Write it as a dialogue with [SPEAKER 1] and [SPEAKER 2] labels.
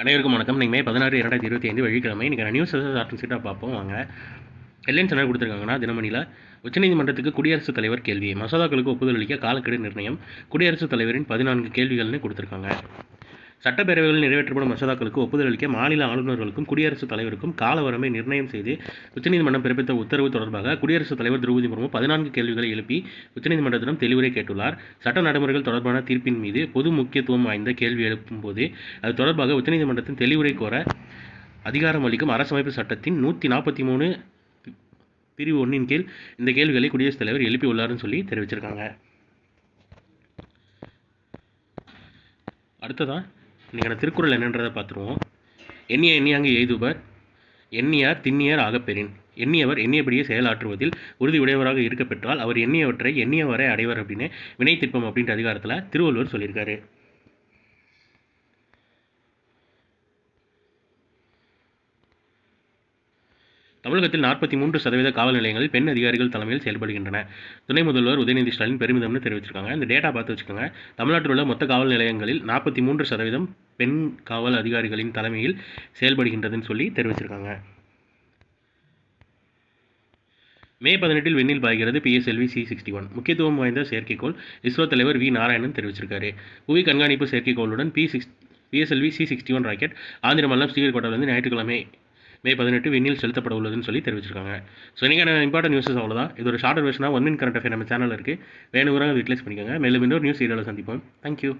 [SPEAKER 1] அனைவருக்கும் வணக்கம். நீங்கள் மே 16, 2025 வெள்ளிக்கிழமை இன்றைக்கி நியூஸ் ஆர்டின் சீட்டாக பார்ப்போம் வாங்க. ஹெட்லைன்ஸ் என்ன கொடுத்துருக்காங்கன்னா, தினமணியில் உச்சநீதிமன்றத்துக்கு குடியரசுத் தலைவர் கேள்வி, மசோதாக்களுக்கு ஒப்புதல் அளிக்க காலக்கெடு நிர்ணயம், குடியரசுத் தலைவரின் 14 கேள்விகள்னு கொடுத்துருக்காங்க. சட்டப்பேரவைகளில் நிறைவேற்றப்படும் மசோதாக்களுக்கு ஒப்புதல் அளிக்க மாநில ஆளுநர்களுக்கும் குடியரசுத் தலைவருக்கும் காலவரம்பை நிர்ணயம் செய்து உச்சநீதிமன்றம் பிறப்பித்த உத்தரவு தொடர்பாக குடியரசுத் தலைவர் திரௌபதி முர்மு 14 கேள்விகளை எழுப்பி உச்சநீதிமன்றத்திடம் தெளிவுரை கேட்டுள்ளார். சட்ட நடைமுறைகள் தொடர்பான தீர்ப்பின் மீது பொது முக்கியத்துவம் வாய்ந்த கேள்வி எழுப்பும்போது அது தொடர்பாக உச்சநீதிமன்றத்தின் தெளிவுரை கோர அதிகாரம் அளிக்கும் அரசமைப்பு சட்டத்தின் 143 பிரிவு 1 கீழ் இந்த கேள்விகளை குடியரசுத் தலைவர் எழுப்பியுள்ளார்னு சொல்லி தெரிவிச்சிருக்காங்க. அடுத்ததான் இன்றைக்கான திருக்குறள் என்னன்றதை பார்த்துருவோம். எண்ணிய எண்ணியாங்கு எய்துவர், எண்ணியார் திண்ணியர் ஆகப்பெறின். எண்ணியவர் எண்ணியபடியே செயலாற்றுவதில் உறுதியுடையவராக இருக்க பெற்றால் அவர் எண்ணியவற்றை எண்ணியவரை அடைவர் அப்படின்னு வினைத்திற்பம் அப்படின்ற அதிகாரத்தில் திருவள்ளுவர் சொல்லியிருக்காரு. தமிழகத்தில் 43% காவல் நிலையங்களில் பெண் அதிகாரிகள் தலைமையில் செயல்படுகின்றன. துணை முதல்வர் உதயநிதி ஸ்டாலின் பெருமிதம்னு தெரிவிச்சிருக்காங்க. இந்த டேட்டா பார்த்து வச்சுக்கோங்க. தமிழ்நாட்டில் உள்ள மொத்த காவல் நிலையங்களில் 43% பெண் காவல் அதிகாரிகளின் தலைமையில் செயல்படுகின்றதுன்னு சொல்லி தெரிவிச்சிருக்காங்க. மே 18 விண்ணில் பாய்கிறது PSLV C61. முக்கியத்துவம் வாய்ந்த செயற்கைக்கோள் இஸ்ரோ தலைவர் வி நாராயணன் தெரிவிச்சிருக்காரு. புவி கண்காணிப்பு செயற்கைக்கோளுடன் PSLV C61 ராக்கெட் ஆந்திர மாநிலம் ஸ்ரீஹரிகோட்டாவிலிருந்து ஞாயிற்றுக்கிழமை மே 18 விண்ணில் செலுத்தப்பட உள்ளதுன்னு சொல்லி தெரிவிச்சிருக்காங்க. ஸோ இன்றைக்கான இம்பார்ட்டன்ட் நியூஸஸ் அவ்வளோதான். இது ஒரு ஷார்ட்டர் வெர்ஷனாக 1 மினிட் கரண்ட் அஃபேர் நம்ம சேனலில் இருக்குது. வேணுங்கிறவங்க யூட்டிலைஸ் பண்ணிக்கோங்க. மேலும் இன்னொரு நியூஸ் சீரியலில் சந்திப்போம். தேங்க்யூ.